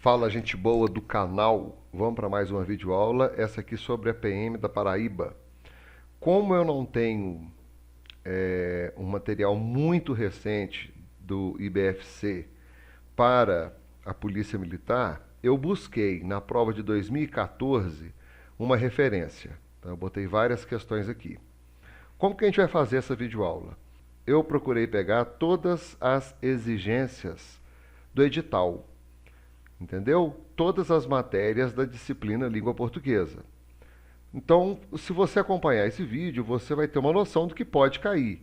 Fala, gente boa do canal. Vamos para mais uma videoaula. Essa aqui sobre a PM da Paraíba. Como eu não tenho um material muito recente do IBFC para a Polícia Militar, eu busquei na prova de 2014 uma referência. Então, eu botei várias questões aqui. Como que a gente vai fazer essa videoaula? Eu procurei pegar todas as exigências do edital. Entendeu? Todas as matérias da disciplina Língua Portuguesa. Então, se você acompanhar esse vídeo, você vai ter uma noção do que pode cair.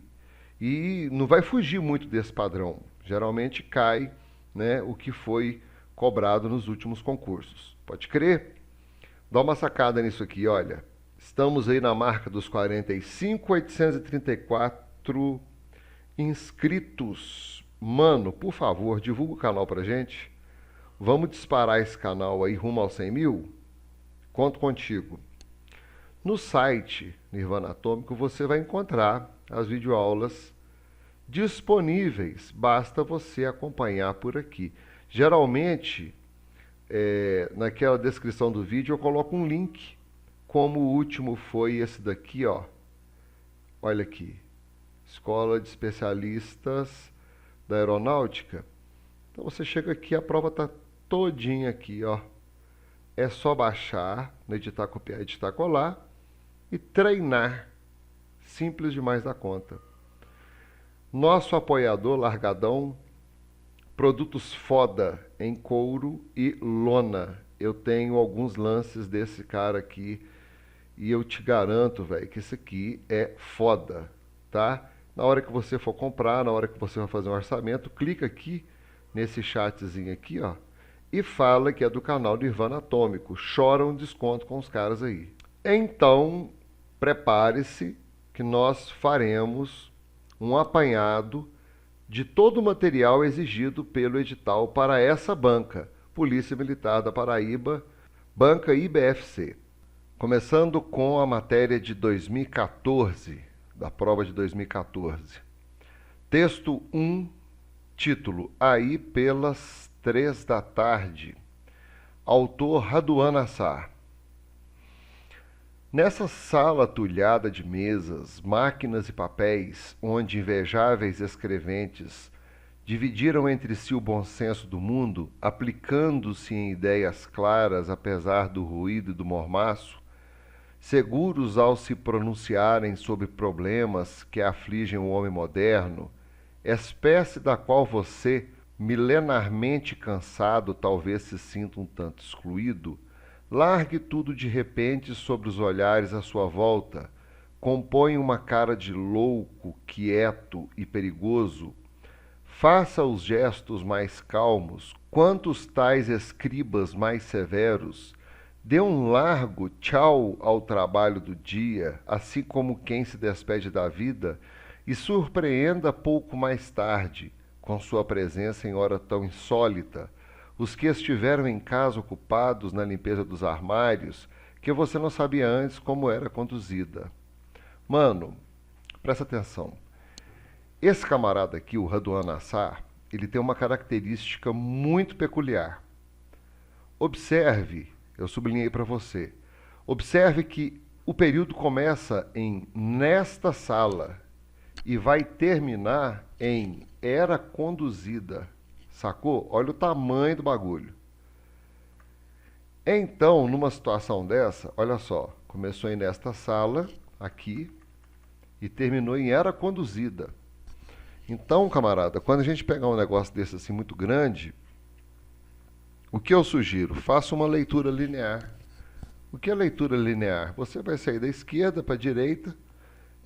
E não vai fugir muito desse padrão. Geralmente cai, né, o que foi cobrado nos últimos concursos. Pode crer? Dá uma sacada nisso aqui, olha. Estamos aí na marca dos 45.834 inscritos. Mano, por favor, divulga o canal pra gente. Vamos disparar esse canal aí rumo aos 100 mil? Conto contigo. No site Nirvana Atômico você vai encontrar as videoaulas disponíveis. Basta você acompanhar por aqui. Geralmente, naquela descrição do vídeo eu coloco um link, como o último foi esse daqui, ó. Olha aqui. Escola de Especialistas da Aeronáutica. Então você chega aqui, a prova está todinha aqui, ó. É só baixar, no editar, copiar, editar, colar e treinar. Simples demais da conta. Nosso apoiador largadão, produtos foda em couro e lona. Eu tenho alguns lances desse cara aqui e eu te garanto, velho, que esse aqui é foda, tá? Na hora que você for comprar, na hora que você for fazer um orçamento, clica aqui nesse chatzinho aqui, ó, e fala que é do canal Nirvana Atômico. Chora um desconto com os caras aí. Então, prepare-se que nós faremos um apanhado de todo o material exigido pelo edital para essa banca, Polícia Militar da Paraíba, banca IBFC. Começando com a matéria de 2014, da prova de 2014. Texto 1, título, Aí pelas 3 da tarde. Autor Raduan Assar. Nessa sala tulhada de mesas, máquinas e papéis, onde invejáveis escreventes dividiram entre si o bom senso do mundo, aplicando-se em ideias claras apesar do ruído e do mormaço, seguros ao se pronunciarem sobre problemas que afligem o homem moderno, espécie da qual você, milenarmente cansado, talvez se sinta um tanto excluído, largue tudo de repente sobre os olhares à sua volta, compõe uma cara de louco, quieto e perigoso, faça os gestos mais calmos, quantos tais escribas mais severos, dê um largo tchau ao trabalho do dia, assim como quem se despede da vida, e surpreenda pouco mais tarde, com sua presença em hora tão insólita, os que estiveram em casa ocupados na limpeza dos armários, que você não sabia antes como era conduzida. Mano, presta atenção. Esse camarada aqui, o Raduan Assar, ele tem uma característica muito peculiar. Observe, eu sublinhei para você, observe que o período começa em nesta sala e vai terminar em era conduzida. Sacou? Olha o tamanho do bagulho. Então, numa situação dessa, olha só, começou em nesta sala, aqui, e terminou em era conduzida. Então, camarada, quando a gente pegar um negócio desse assim muito grande, o que eu sugiro? Faça uma leitura linear. O que é leitura linear? Você vai sair da esquerda para a direita,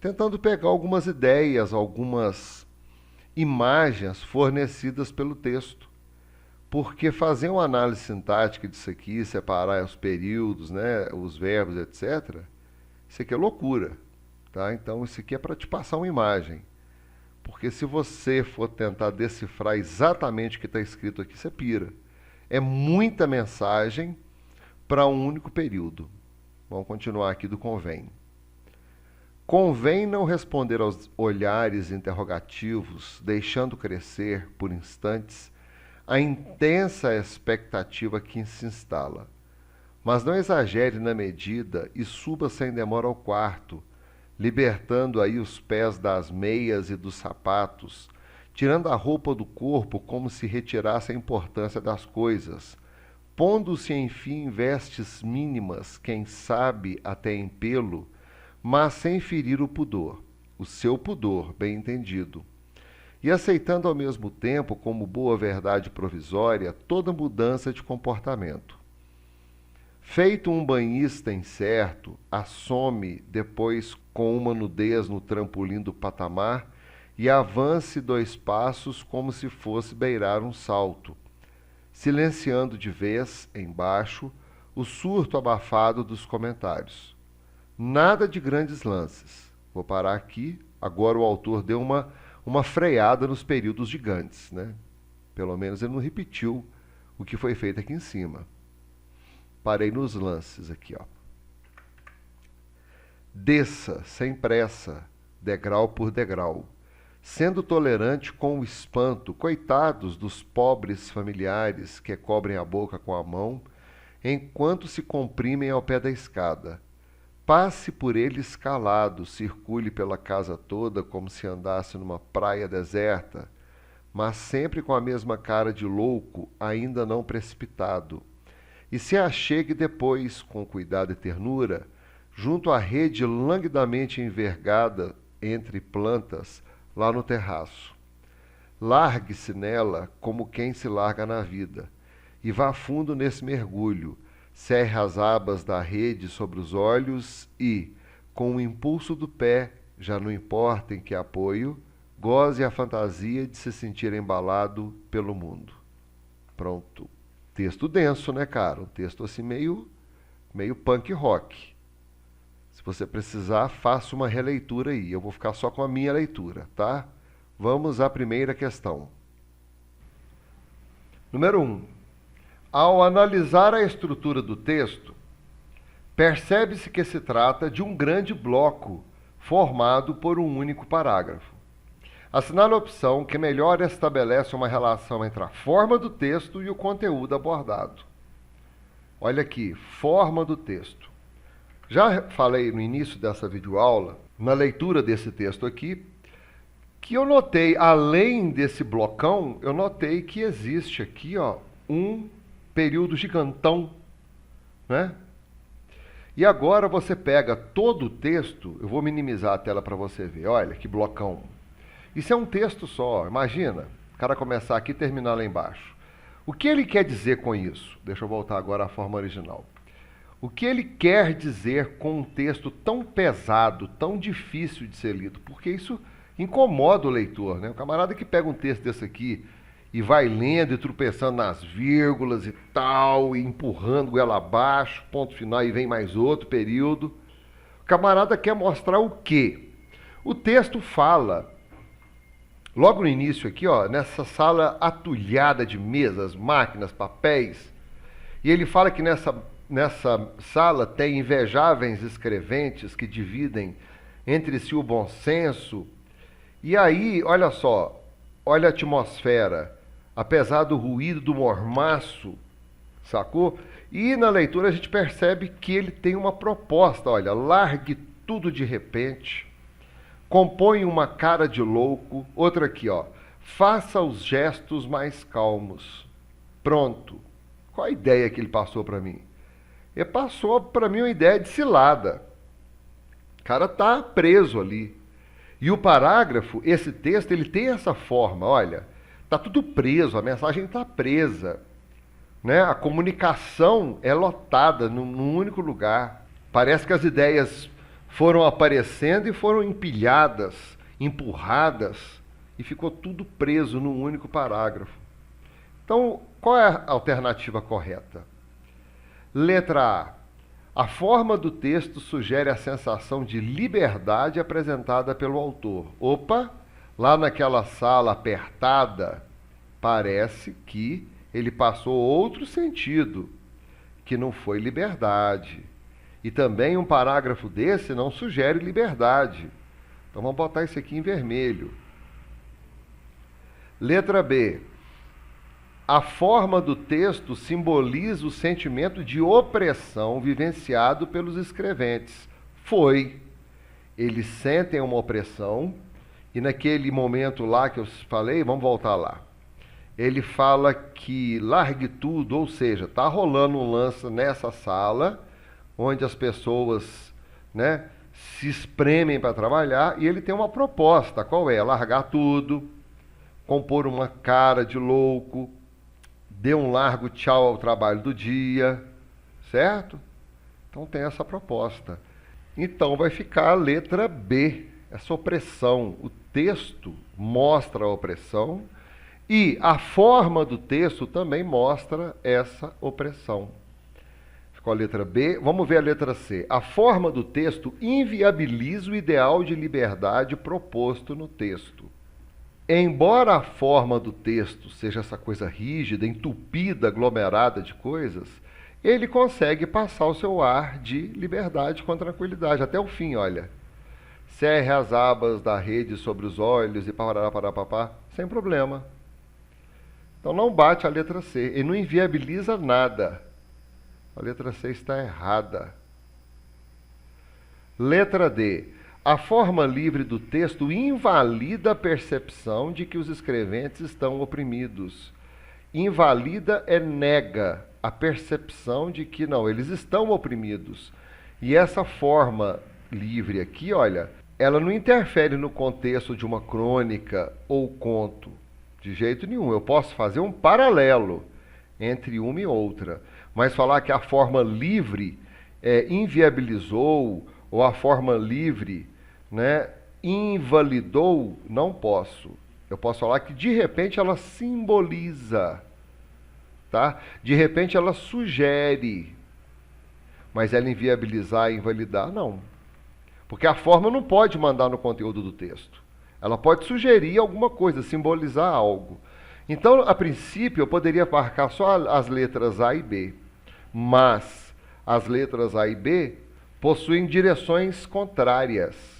tentando pegar algumas ideias, algumas imagens fornecidas pelo texto. Porque fazer uma análise sintática disso aqui, separar os períodos, né, os verbos, etc., isso aqui é loucura. Tá? Então, isso aqui é para te passar uma imagem. Porque se você for tentar decifrar exatamente o que está escrito aqui, você pira. É muita mensagem para um único período. Vamos continuar aqui do convém. Convém não responder aos olhares interrogativos, deixando crescer, por instantes, a intensa expectativa que se instala. Mas não exagere na medida e suba sem demora ao quarto, libertando aí os pés das meias e dos sapatos, tirando a roupa do corpo como se retirasse a importância das coisas, pondo-se enfim em vestes mínimas, quem sabe até em pelo, mas sem ferir o pudor, o seu pudor, bem entendido, e aceitando ao mesmo tempo, como boa verdade provisória, toda mudança de comportamento. Feito um banhista incerto, assome depois com uma nudez no trampolim do patamar e avance 2 passos como se fosse beirar um salto, silenciando de vez, embaixo, o surto abafado dos comentários. Nada de grandes lances. Vou parar aqui. Agora o autor deu uma freada nos períodos gigantes, né? Pelo menos ele não repetiu o que foi feito aqui em cima. Parei nos lances aqui, ó. Desça, sem pressa, degrau por degrau, sendo tolerante com o espanto, coitados dos pobres familiares que cobrem a boca com a mão, enquanto se comprimem ao pé da escada. Passe por eles calado, circule pela casa toda como se andasse numa praia deserta, mas sempre com a mesma cara de louco, ainda não precipitado. E se achegue depois, com cuidado e ternura, junto à rede languidamente envergada entre plantas, lá no terraço. Largue-se nela como quem se larga na vida, e vá fundo nesse mergulho, cerre as abas da rede sobre os olhos e, com o impulso do pé, já não importa em que apoio, goze a fantasia de se sentir embalado pelo mundo. Pronto. Texto denso, né, cara? Um texto assim meio punk rock. Se você precisar, faça uma releitura aí. Eu vou ficar só com a minha leitura, tá? Vamos à primeira questão. Número 1. Ao analisar a estrutura do texto, percebe-se que se trata de um grande bloco formado por um único parágrafo. Assinale a opção que melhor estabelece uma relação entre a forma do texto e o conteúdo abordado. Olha aqui, forma do texto. Já falei no início dessa videoaula, na leitura desse texto aqui, que eu notei, além desse blocão, eu notei que existe aqui, ó, um período gigantão, né? E agora você pega todo o texto, eu vou minimizar a tela para você ver, olha que blocão. Isso é um texto só, imagina, o cara começar aqui e terminar lá embaixo. O que ele quer dizer com isso? Deixa eu voltar agora à forma original. O que ele quer dizer com um texto tão pesado, tão difícil de ser lido? Porque isso incomoda o leitor, né? O camarada que pega um texto desse aqui e vai lendo e tropeçando nas vírgulas e tal, e empurrando goela abaixo, ponto final, e vem mais outro período. O camarada quer mostrar o quê? O texto fala, logo no início aqui, ó, nessa sala atulhada de mesas, máquinas, papéis, e ele fala que nessa sala tem invejáveis escreventes que dividem entre si o bom senso. E aí, olha só, olha a atmosfera, apesar do ruído, do mormaço, sacou? E na leitura a gente percebe que ele tem uma proposta, olha, largue tudo de repente, compõe uma cara de louco, outra aqui, ó, faça os gestos mais calmos. Pronto. Qual a ideia que ele passou para mim? Ele passou para mim uma ideia de cilada. O cara tá preso ali. E o parágrafo, esse texto, ele tem essa forma, olha, tá tudo preso, a mensagem está presa, né? A comunicação é lotada num único lugar. Parece que as ideias foram aparecendo e foram empilhadas, empurradas, e ficou tudo preso num único parágrafo. Então, qual é a alternativa correta? Letra A. A forma do texto sugere a sensação de liberdade apresentada pelo autor. Opa, lá naquela sala apertada, parece que ele passou outro sentido, que não foi liberdade. E também um parágrafo desse não sugere liberdade. Então vamos botar isso aqui em vermelho. Letra B. A forma do texto simboliza o sentimento de opressão vivenciado pelos escreventes. Eles sentem uma opressão, e naquele momento lá que eu falei, vamos voltar lá. Ele fala que largue tudo, ou seja, está rolando um lance nessa sala, onde as pessoas, né, se espremem para trabalhar, e ele tem uma proposta. Qual é? Largar tudo, compor uma cara de louco, dê um largo tchau ao trabalho do dia, certo? Então tem essa proposta. Então vai ficar a letra B, essa opressão. O texto mostra a opressão e a forma do texto também mostra essa opressão. Ficou a letra B. Vamos ver a letra C. A forma do texto inviabiliza o ideal de liberdade proposto no texto. Embora a forma do texto seja essa coisa rígida, entupida, aglomerada de coisas, ele consegue passar o seu ar de liberdade com tranquilidade. Até o fim, olha. Cerre as abas da rede sobre os olhos e parará, sem problema. Então não bate a letra C. Ele não inviabiliza nada. A letra C está errada. Letra D. A forma livre do texto invalida a percepção de que os escreventes estão oprimidos. Invalida é nega a percepção de que não, eles estão oprimidos. E essa forma livre aqui, olha, ela não interfere no contexto de uma crônica ou conto, de jeito nenhum. Eu posso fazer um paralelo entre uma e outra, mas falar que a forma livre inviabilizou ou a forma livre, né, invalidou, não posso. Eu posso falar que de repente ela simboliza, tá? De repente ela sugere, mas ela inviabilizar e invalidar, não. Porque a forma não pode mandar no conteúdo do texto. Ela pode sugerir alguma coisa, simbolizar algo. Então, a princípio, eu poderia marcar só as letras A e B, mas as letras A e B possuem direções contrárias.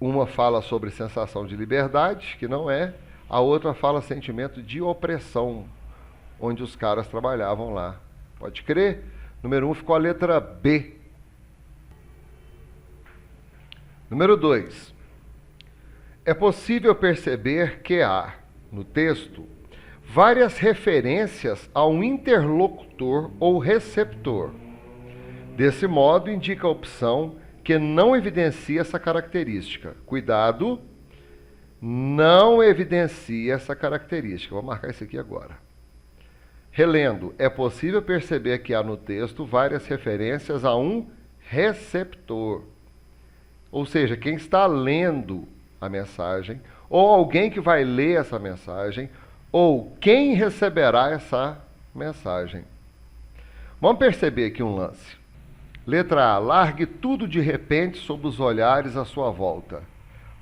Uma fala sobre sensação de liberdade, que não é, a outra fala sentimento de opressão, onde os caras trabalhavam lá. Pode crer? Número 1 ficou a letra B. Número 2. É possível perceber que há, no texto, várias referências a um interlocutor ou receptor. Desse modo, indica a opção que não evidencia essa característica. Cuidado, não evidencia essa característica. Vou marcar isso aqui agora. Relendo, é possível perceber que há no texto várias referências a um receptor. Ou seja, quem está lendo a mensagem, ou alguém que vai ler essa mensagem, ou quem receberá essa mensagem. Vamos perceber aqui um lance. Letra A. Largue tudo de repente sob os olhares à sua volta.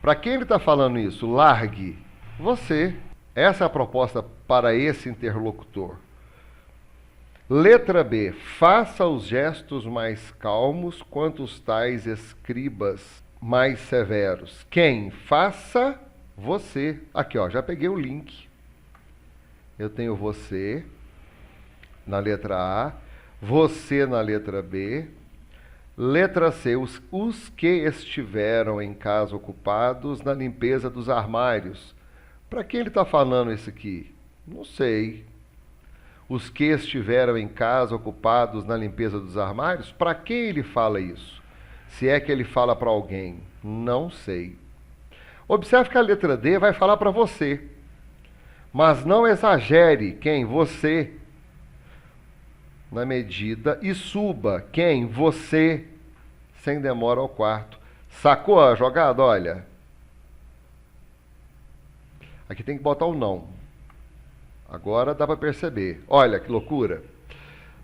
Para quem ele está falando isso? Largue você. Essa é a proposta para esse interlocutor. Letra B. Faça os gestos mais calmos quanto os tais escribas mais severos. Quem? Faça você. Aqui, ó, já peguei o link. Eu tenho você na letra A, você na letra B. Letra C, os que estiveram em casa ocupados na limpeza dos armários. Para quem ele está falando isso aqui? Não sei. Os que estiveram em casa ocupados na limpeza dos armários? Para quem ele fala isso? Se é que ele fala para alguém? Não sei. Observe que a letra D vai falar para você. Mas não exagere. Quem? Você. Na medida, e suba. Quem? Você, sem demora ao quarto. Sacou a jogada? Olha. Aqui tem que botar o não. Agora dá para perceber. Olha que loucura.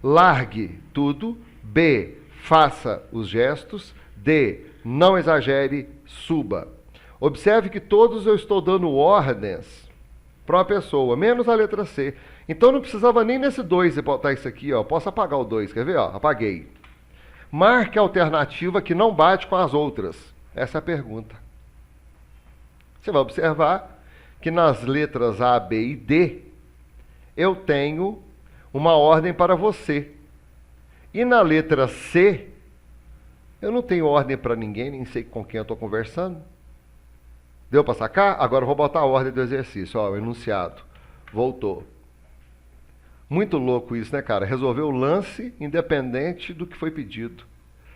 Largue tudo. B, faça os gestos. D, não exagere, suba. Observe que todos eu estou dando ordens para uma pessoa, menos a letra C. Então não precisava nem nesse 2 botar isso aqui, ó. Posso apagar o 2, quer ver? Ó, apaguei. Marque a alternativa que não bate com as outras. Essa é a pergunta. Você vai observar que nas letras A, B e D, eu tenho uma ordem para você. E na letra C, eu não tenho ordem para ninguém, nem sei com quem eu estou conversando. Deu para sacar? Agora eu vou botar a ordem do exercício, ó, o enunciado. Voltou. Muito louco isso, né, cara? Resolver o lance independente do que foi pedido.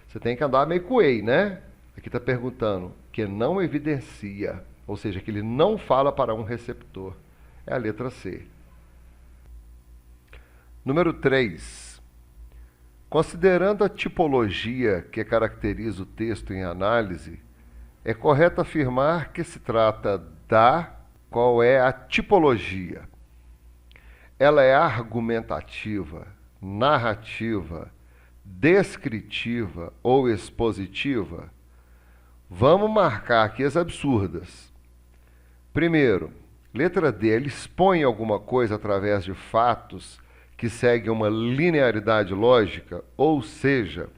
Você tem que andar meio coelho, né? Aqui está perguntando que não evidencia, ou seja, que ele não fala para um receptor. É a letra C. Número 3. Considerando a tipologia que caracteriza o texto em análise, é correto afirmar que se trata da... Qual é a tipologia? Ela é argumentativa, narrativa, descritiva ou expositiva? Vamos marcar aqui as absurdas. Primeiro, letra D, ele expõe alguma coisa através de fatos que seguem uma linearidade lógica, ou seja,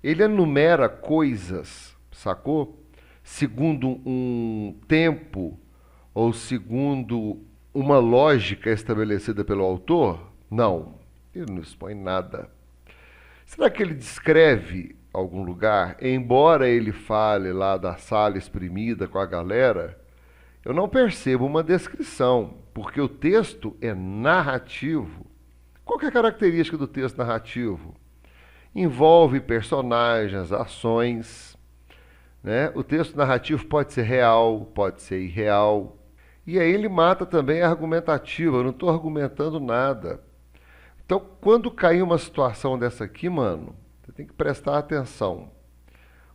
ele enumera coisas, sacou? Segundo um tempo ou segundo uma lógica estabelecida pelo autor? Não, ele não expõe nada. Será que ele descreve algum lugar? Embora ele fale lá da sala exprimida com a galera, eu não percebo uma descrição, porque o texto é narrativo. Qual que é a característica do texto narrativo? Envolve personagens, ações, né? O texto narrativo pode ser real, pode ser irreal. E aí ele mata também a argumentativa, eu não estou argumentando nada. Então, quando cair uma situação dessa aqui, mano, você tem que prestar atenção.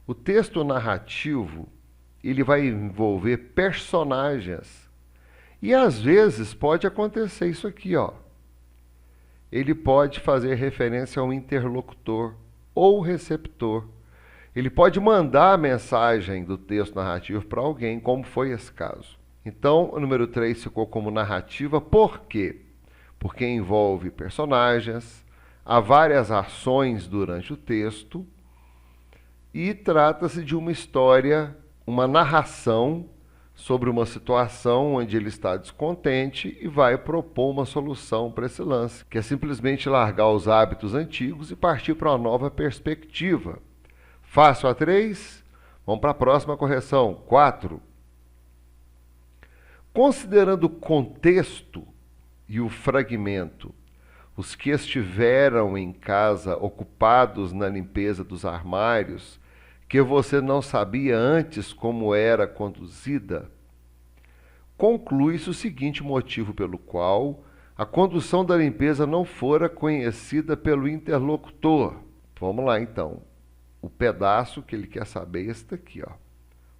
O texto narrativo, ele vai envolver personagens. E às vezes pode acontecer isso aqui, ó. Ele pode fazer referência a um interlocutor ou receptor. Ele pode mandar a mensagem do texto narrativo para alguém, como foi esse caso. Então, o número 3 ficou como narrativa, por quê? Porque envolve personagens, há várias ações durante o texto e trata-se de uma história, uma narração sobre uma situação onde ele está descontente e vai propor uma solução para esse lance, que é simplesmente largar os hábitos antigos e partir para uma nova perspectiva. Fácil a 3? Vamos para a próxima correção. 4. Considerando o contexto e o fragmento, os que estiveram em casa ocupados na limpeza dos armários, que você não sabia antes como era conduzida, conclui-se o seguinte motivo pelo qual a condução da limpeza não fora conhecida pelo interlocutor. Vamos lá, então. O pedaço que ele quer saber é este aqui, ó.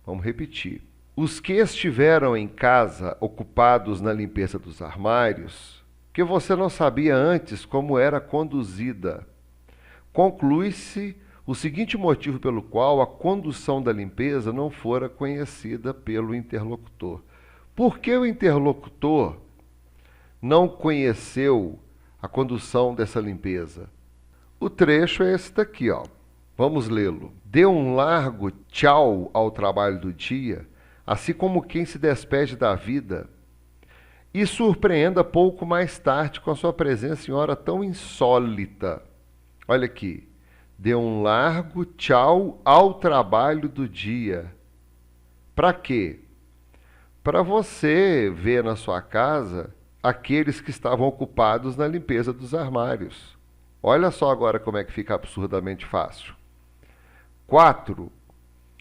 Vamos repetir. Os que estiveram em casa ocupados na limpeza dos armários, que você não sabia antes como era conduzida, conclui-se o seguinte motivo pelo qual a condução da limpeza não fora conhecida pelo interlocutor. Por que o interlocutor não conheceu a condução dessa limpeza? O trecho é esse daqui, ó. Vamos lê-lo. Dê um largo tchau ao trabalho do dia, assim como quem se despede da vida, e surpreenda pouco mais tarde com a sua presença em hora tão insólita. Olha aqui. Dê um largo tchau ao trabalho do dia. Para quê? Para você ver na sua casa aqueles que estavam ocupados na limpeza dos armários. Olha só agora como é que fica absurdamente fácil. 4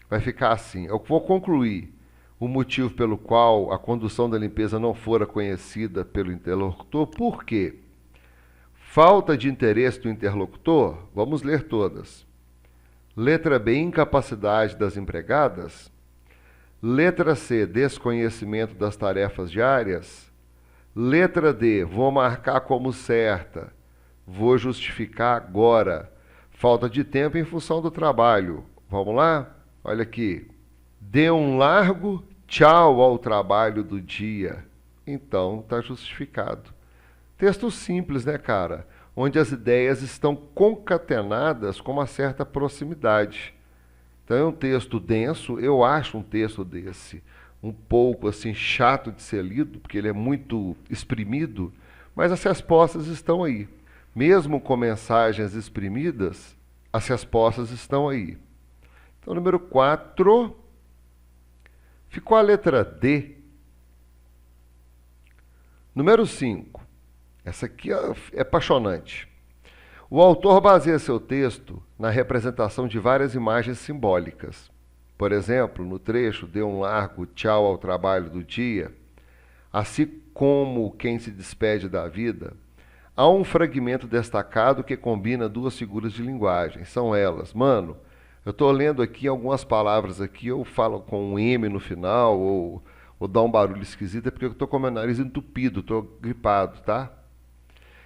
vai ficar assim. Eu vou concluir o motivo pelo qual a condução da limpeza não fora conhecida pelo interlocutor. Por quê? Falta de interesse do interlocutor? Vamos ler todas. Letra B, incapacidade das empregadas. Letra C, desconhecimento das tarefas diárias. Letra D, vou marcar como certa. Vou justificar agora. Falta de tempo em função do trabalho. Vamos lá? Olha aqui. Dê um largo tchau ao trabalho do dia. Então, está justificado. Texto simples, né, cara? Onde as ideias estão concatenadas com uma certa proximidade. Então, é um texto denso. Eu acho um texto desse um pouco assim chato de ser lido, porque ele é muito exprimido, Mas as respostas estão aí. Mesmo com mensagens exprimidas, as respostas estão aí. Então, número 4, ficou a letra D. Número 5, essa aqui é apaixonante. O autor baseia seu texto na representação de várias imagens simbólicas. Por exemplo, no trecho "Dê um largo tchau ao trabalho do dia", assim como quem se despede da vida, há um fragmento destacado que combina duas figuras de linguagem. São elas. Mano, eu estou lendo aqui algumas palavras aqui, eu falo com um M no final, ou dá um barulho esquisito, é porque eu estou com o meu nariz entupido, estou gripado, tá?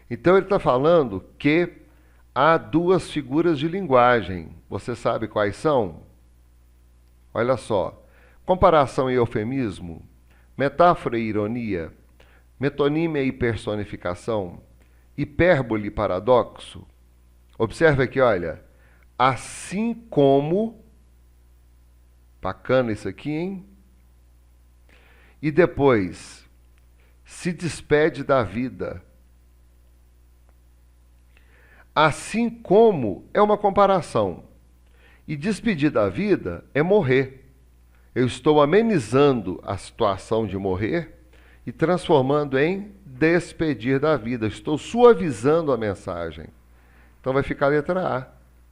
Então ele está falando que há duas figuras de linguagem. Você sabe quais são? Olha só. Comparação e eufemismo, metáfora e ironia, metonímia e personificação, hipérbole e paradoxo. Observe aqui, olha. Assim como... Bacana isso aqui, hein? E depois, se despede da vida. Assim como é uma comparação. E despedir da vida é morrer. Eu estou amenizando a situação de morrer e transformando em despedir da vida. Estou suavizando a mensagem. Então vai ficar a letra A.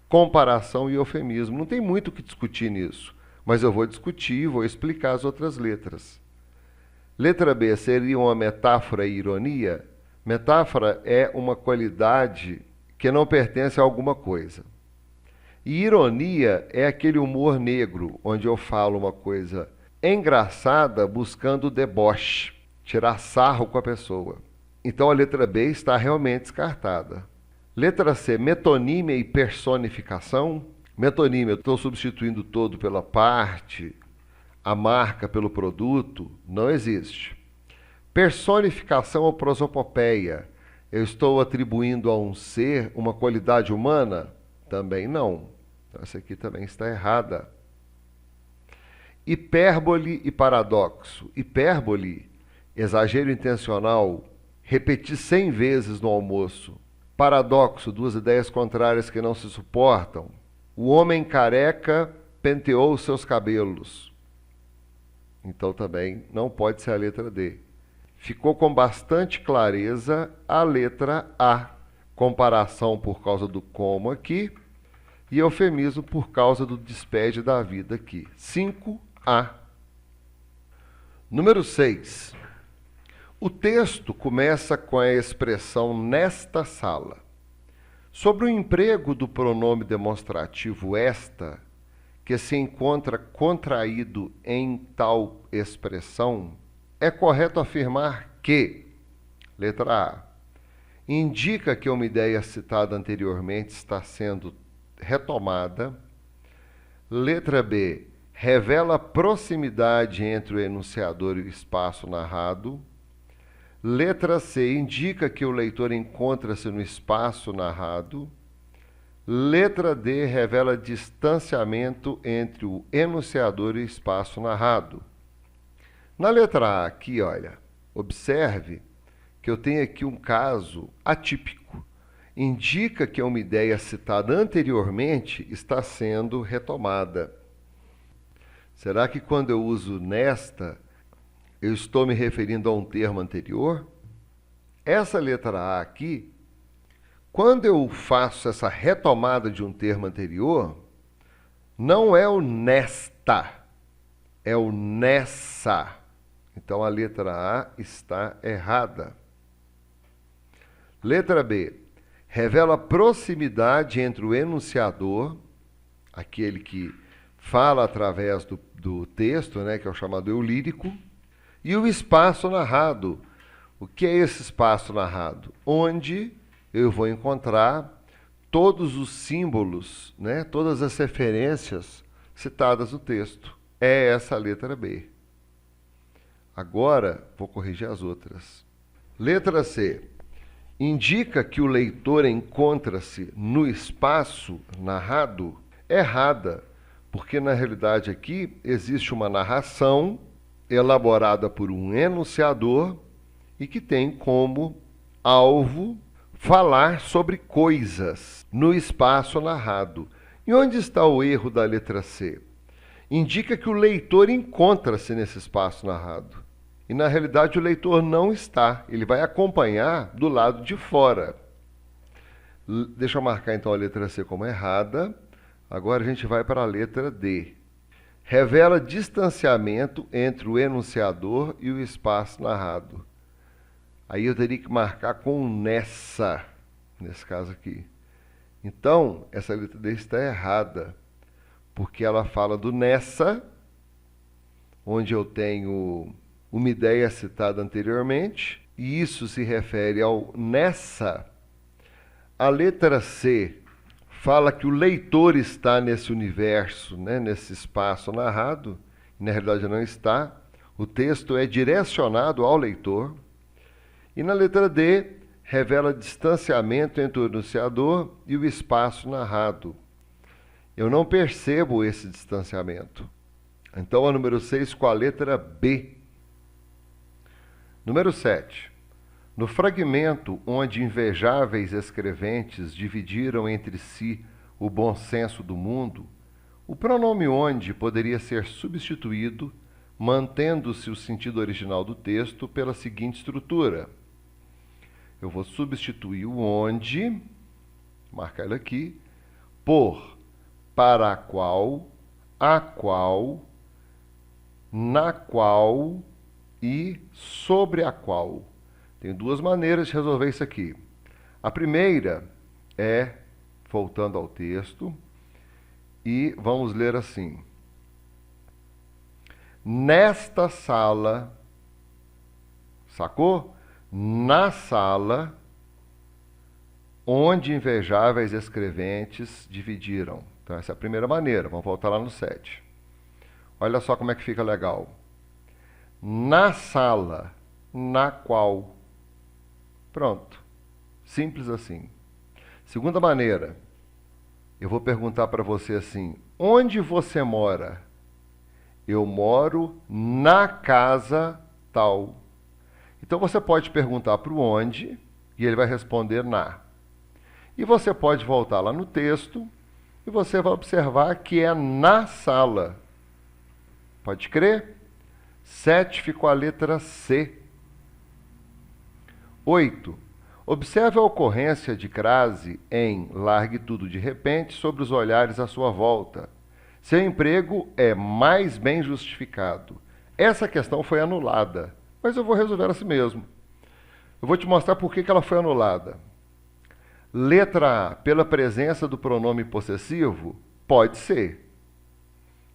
Comparação e eufemismo. Não tem muito o que discutir nisso, mas eu vou discutir e vou explicar as outras letras. Letra B seria uma metáfora e ironia. Metáfora é uma qualidade que não pertence a alguma coisa. E ironia é aquele humor negro, onde eu falo uma coisa engraçada buscando deboche, tirar sarro com a pessoa. Então a letra B está realmente descartada. Letra C, metonímia e personificação. Metonímia, eu estou substituindo todo pela parte, a marca pelo produto, não existe. Personificação ou prosopopeia, eu estou atribuindo a um ser uma qualidade humana? Também não. Então essa aqui também está errada. Hipérbole e paradoxo. Hipérbole, exagero intencional, repetir 100 vezes no almoço. Paradoxo, duas ideias contrárias que não se suportam. O homem careca penteou seus cabelos. Então também não pode ser a letra D. Ficou com bastante clareza a letra A. Comparação por causa do como aqui e eufemismo por causa do despede da vida aqui. 5A. Número 6. O texto começa com a expressão "nesta sala". Sobre o emprego do pronome demonstrativo esta, que se encontra contraído em tal expressão, é correto afirmar que, letra A, indica que uma ideia citada anteriormente está sendo retomada. Letra B, revela proximidade entre o enunciador e o espaço narrado. Letra C, indica que o leitor encontra-se no espaço narrado. Letra D, revela distanciamento entre o enunciador e o espaço narrado. Na letra A aqui, olha, observe que eu tenho aqui um caso atípico. Indica que uma ideia citada anteriormente está sendo retomada. Será que quando eu uso nesta, eu estou me referindo a um termo anterior? Essa letra A aqui, quando eu faço essa retomada de um termo anterior, não é o nesta, é o nessa. Então a letra A está errada. Letra B, revela proximidade entre o enunciador, aquele que fala através do texto, né, que é o chamado eu lírico, e o espaço narrado. O que é esse espaço narrado? Onde eu vou encontrar todos os símbolos, né, todas as referências citadas no texto. É essa a letra B. Agora, vou corrigir as outras. Letra C. Indica que o leitor encontra-se no espaço narrado? Errada, porque na realidade aqui existe uma narração elaborada por um enunciador e que tem como alvo, falar sobre coisas no espaço narrado. E onde está o erro da letra C? Indica que o leitor encontra-se nesse espaço narrado. E na realidade o leitor não está, ele vai acompanhar do lado de fora. Deixa eu marcar então a letra C como errada. Agora a gente vai para a letra D. Revela distanciamento entre o enunciador e o espaço narrado. Aí eu teria que marcar com nessa, nesse caso aqui. Então, essa letra D está errada, porque ela fala do nessa, onde eu tenho uma ideia citada anteriormente, e isso se refere ao nessa. A letra C fala que o leitor está nesse universo, né, nesse espaço narrado, e na realidade não está. O texto é direcionado ao leitor. E na letra D, revela distanciamento entre o enunciador e o espaço narrado. Eu não percebo esse distanciamento. Então, a número 6 com a letra B. Número 7. No fragmento onde invejáveis escreventes dividiram entre si o bom senso do mundo, o pronome onde poderia ser substituído, mantendo-se o sentido original do texto pela seguinte estrutura. Eu vou substituir o onde, marcar ele aqui, por para a qual, na qual e sobre a qual. Tem duas maneiras de resolver isso aqui. A primeira é, voltando ao texto, e vamos ler assim. Nesta sala, sacou? Na sala onde invejáveis escreventes dividiram. Então, essa é a primeira maneira. Vamos voltar lá no 7. Olha só como é que fica legal. Na sala, na qual. Pronto. Simples assim. Segunda maneira. Eu vou perguntar para você assim. Onde você mora? Eu moro na casa tal. Então você pode perguntar para o onde e ele vai responder na. E você pode voltar lá no texto e você vai observar que é na sala. Pode crer? 7 ficou a letra C. 8. Observe a ocorrência de crase em largue tudo de repente sobre os olhares à sua volta. Seu emprego é mais bem justificado. Essa questão foi anulada, mas eu vou resolver assim mesmo. Eu vou te mostrar por que ela foi anulada. Letra A, pela presença do pronome possessivo? Pode ser.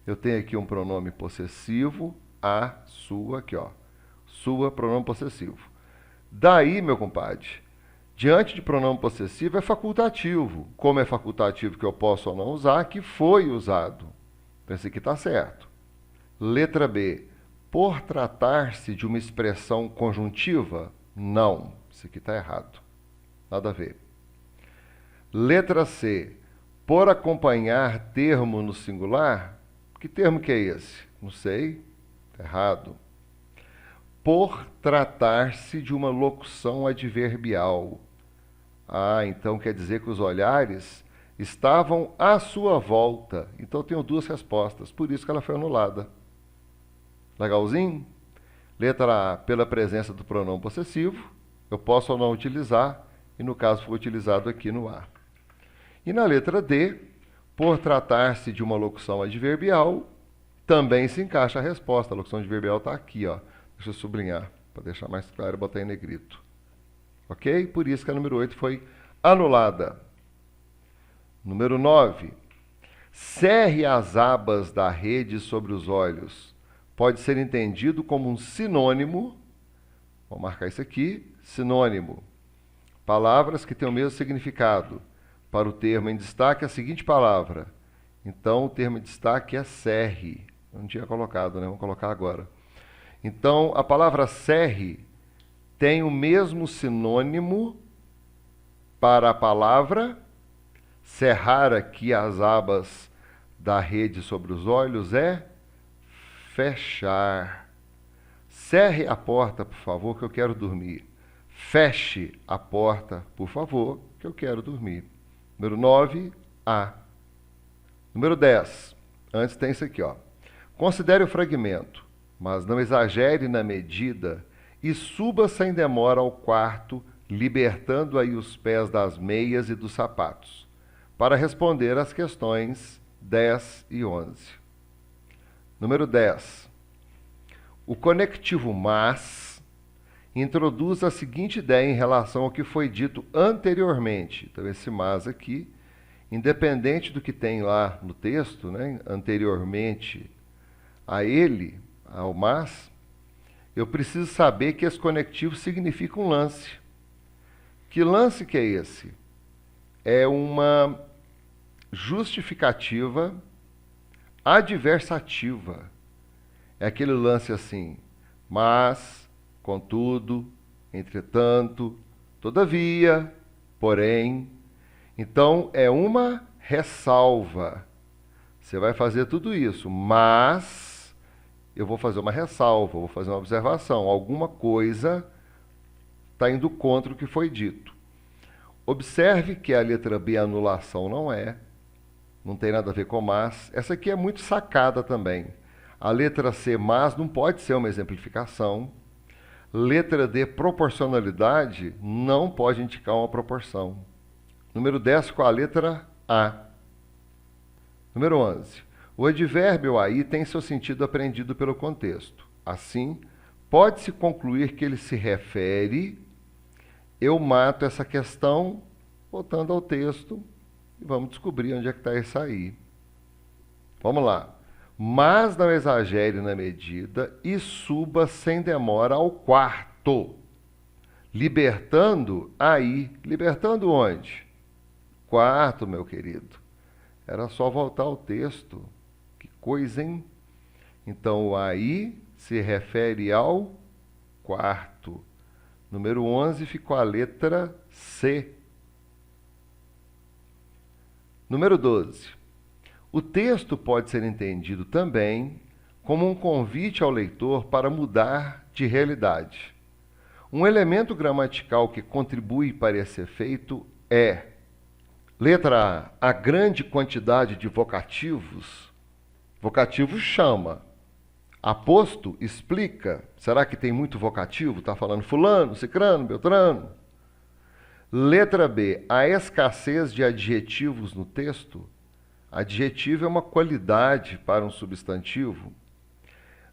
Eu tenho aqui um pronome possessivo, a, sua, aqui ó. Sua, pronome possessivo. Daí, meu compadre, diante de pronome possessivo é facultativo. Como é facultativo que eu posso ou não usar, que foi usado. Então, esse aqui está certo. Letra B, por tratar-se de uma expressão conjuntiva? Não, isso aqui está errado. Nada a ver. Letra C, por acompanhar termo no singular? Que termo que é esse? Não sei, está errado. Por tratar-se de uma locução adverbial. Ah, então quer dizer que os olhares estavam à sua volta. Então eu tenho duas respostas, por isso que ela foi anulada. Legalzinho? Letra A, pela presença do pronome possessivo, eu posso ou não utilizar, e no caso foi utilizado aqui no A. E na letra D, por tratar-se de uma locução adverbial, também se encaixa a resposta. A locução adverbial está aqui, ó. Deixa eu sublinhar, para deixar mais claro, botar em negrito. Ok? Por isso que a número 8 foi anulada. Número 9. Cerre as abas da rede sobre os olhos. Pode ser entendido como um sinônimo. Vou marcar isso aqui. Sinônimo. Palavras que têm o mesmo significado. Para o termo em destaque, a seguinte palavra. Então, o termo em destaque é cerre. Eu não tinha colocado, né? Vou colocar agora. Então, a palavra cerre tem o mesmo sinônimo para a palavra cerrar aqui as abas da rede sobre os olhos é fechar. Cerre a porta, por favor, que eu quero dormir. Feche a porta, por favor, que eu quero dormir. Número 9, A. Número 10. Antes tem isso aqui, ó. Considere o fragmento, mas não exagere na medida e suba sem demora ao quarto, libertando aí os pés das meias e dos sapatos, para responder às questões 10 e 11. Número 10. O conectivo mas introduz a seguinte ideia em relação ao que foi dito anteriormente. Então, esse mas aqui, independente do que tem lá no texto, né, anteriormente a ele, ao mas, eu preciso saber que esse conectivo significa um lance. Que lance que é esse? É uma justificativa adversativa. É aquele lance assim, mas, contudo, entretanto, todavia, porém. Então, é uma ressalva. Você vai fazer tudo isso, mas eu vou fazer uma ressalva, vou fazer uma observação. Alguma coisa está indo contra o que foi dito. Observe que a letra B, anulação, não tem nada a ver com mas. Essa aqui é muito sacada também. A letra C, mas, não pode ser uma exemplificação. Letra D, proporcionalidade, não pode indicar uma proporção. Número 10, com a letra A. Número 11. O advérbio aí tem seu sentido aprendido pelo contexto. Assim, pode-se concluir que ele se refere. Eu mato essa questão, voltando ao texto, e vamos descobrir onde é que está isso aí. Vamos lá. Mas não exagere na medida e suba sem demora ao quarto. Libertando aí. Libertando onde? Quarto, meu querido. Era só voltar ao texto. Que coisa, hein? Então, o aí se refere ao quarto. Número 11 ficou a letra C. Número 12. O texto pode ser entendido também como um convite ao leitor para mudar de realidade. Um elemento gramatical que contribui para esse efeito é: letra A, a grande quantidade de vocativos. Vocativo chama. Aposto explica. Será que tem muito vocativo? Está falando fulano, cicrano, beltrano. Letra B, a escassez de adjetivos no texto. Adjetivo é uma qualidade para um substantivo.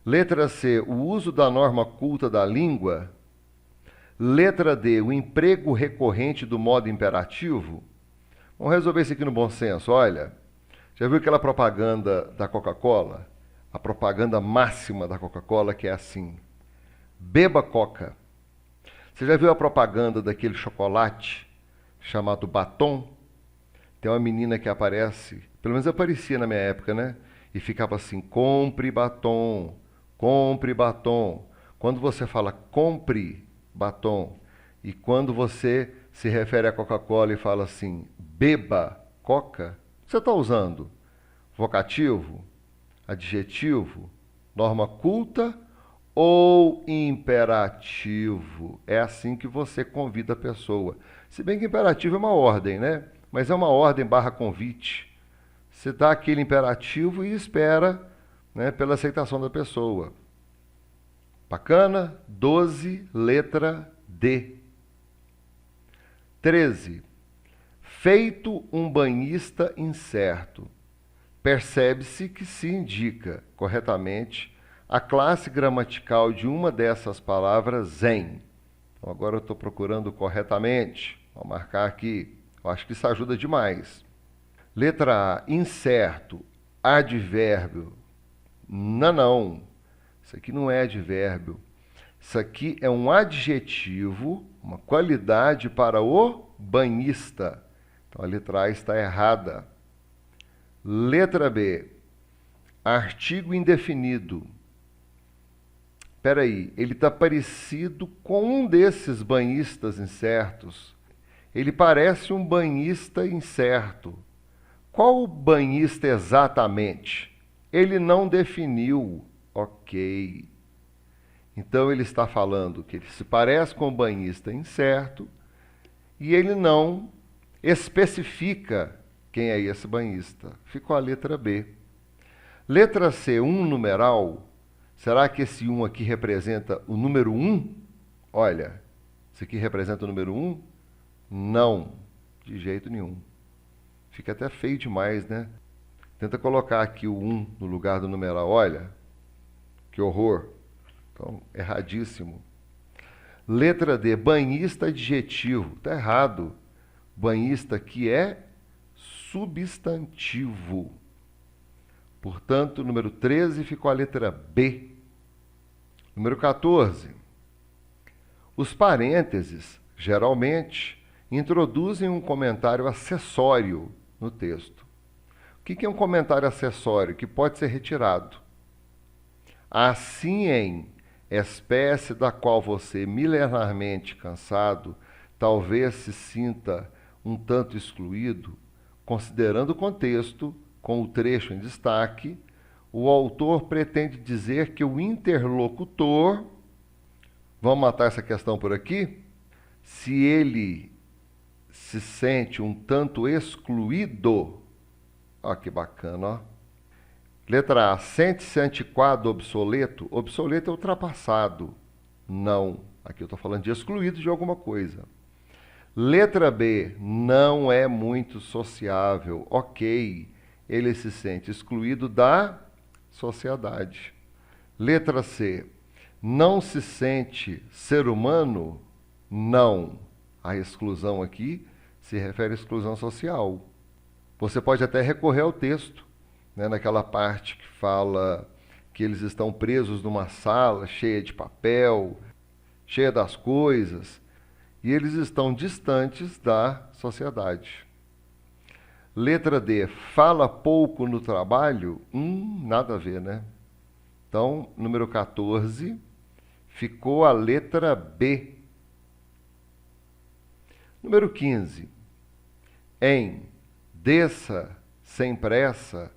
Letra C, o uso da norma culta da língua. Letra D, o emprego recorrente do modo imperativo. Vamos resolver isso aqui no bom senso. Olha, já viu aquela propaganda da Coca-Cola? A propaganda máxima da Coca-Cola, que é assim: beba Coca. Você já viu a propaganda daquele chocolate chamado Batom? Tem uma menina que aparece, pelo menos aparecia na minha época, né? E ficava assim: compre batom, compre batom. Quando você fala compre batom, e quando você se refere à Coca-Cola e fala assim, beba Coca, você está usando vocativo, adjetivo, norma culta ou imperativo? É assim que você convida a pessoa. Se bem que imperativo é uma ordem, né? Mas é uma ordem barra convite. Você dá aquele imperativo e espera, né, pela aceitação da pessoa. Bacana? 12, letra D. 13. Feito um banhista incerto. Percebe-se que se indica corretamente a classe gramatical de uma dessas palavras em. Então, agora eu estou procurando corretamente. Vou marcar aqui. Eu acho que isso ajuda demais. Letra A, incerto, advérbio. Não. Isso aqui não é advérbio. Isso aqui é um adjetivo, uma qualidade para o banhista. Então a letra A está errada. Letra B, artigo indefinido. Espera aí, ele está parecido com um desses banhistas incertos. Ele parece um banhista incerto. Qual banhista exatamente? Ele não definiu. Ok. Então ele está falando que ele se parece com o banhista incerto e ele não especifica quem é esse banhista. Ficou a letra B. Letra C, um numeral. Será que esse 1 aqui representa o número 1? Olha, isso aqui representa o número 1? Não, de jeito nenhum. Fica até feio demais, né? Tenta colocar aqui o 1 no lugar do numeral. Olha, que horror. Então, erradíssimo. Letra D, banhista adjetivo. Está errado. Banhista aqui é substantivo. Portanto, número 13 ficou a letra B. Número 14. Os parênteses, geralmente, introduzem um comentário acessório no texto. O que é um comentário acessório? Que pode ser retirado. Assim, em espécie da qual você, milenarmente cansado, talvez se sinta um tanto excluído, considerando o contexto, com o trecho em destaque, o autor pretende dizer que o interlocutor, vamos matar essa questão por aqui, se ele se sente um tanto excluído, ó que bacana, ó. Letra A, sente-se antiquado, obsoleto. Obsoleto é ultrapassado. Não, aqui eu estou falando de excluído de alguma coisa. Letra B, não é muito sociável. Ok, ele se sente excluído da sociedade. Letra C, não se sente ser humano? Não. A exclusão aqui se refere à exclusão social. Você pode até recorrer ao texto, né, naquela parte que fala que eles estão presos numa sala cheia de papel, cheia das coisas, e eles estão distantes da sociedade. Letra D, fala pouco no trabalho? Nada a ver, né? Então, número 14, ficou a letra B. Número 15, em desça sem pressa,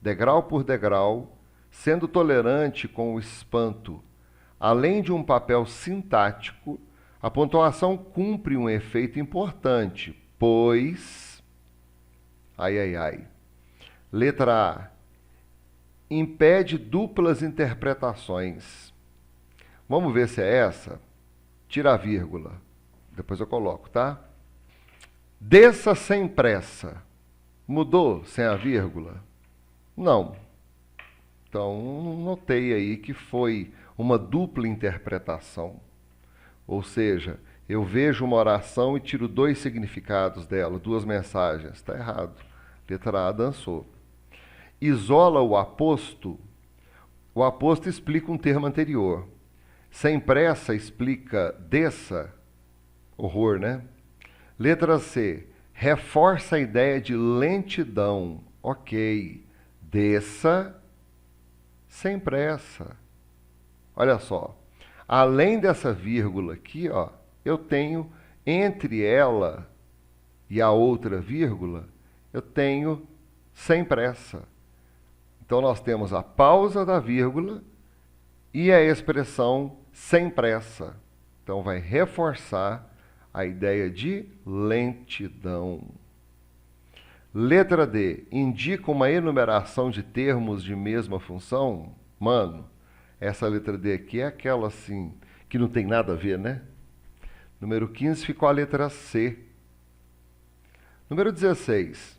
degrau por degrau, sendo tolerante com o espanto, além de um papel sintático, a pontuação cumpre um efeito importante, pois... Letra A. Impede duplas interpretações. Vamos ver se é essa? Tira a vírgula. Depois eu coloco, tá? Desça sem pressa. Mudou sem a vírgula? Não. Então, notei aí que foi uma dupla interpretação. Ou seja, eu vejo uma oração e tiro dois significados dela, duas mensagens. Está errado. Letra A, dançou. Isola o aposto. O aposto explica um termo anterior. Sem pressa explica desça. Horror, né? Letra C. Reforça a ideia de lentidão. Ok. Desça sem pressa. Olha só. Além dessa vírgula aqui, ó, eu tenho entre ela e a outra vírgula, eu tenho sem pressa. Então nós temos a pausa da vírgula e a expressão sem pressa. Então vai reforçar a ideia de lentidão. Letra D. Indica uma enumeração de termos de mesma função? Mano, essa letra D aqui é aquela assim, que não tem nada a ver, né? Número 15 ficou a letra C. Número 16.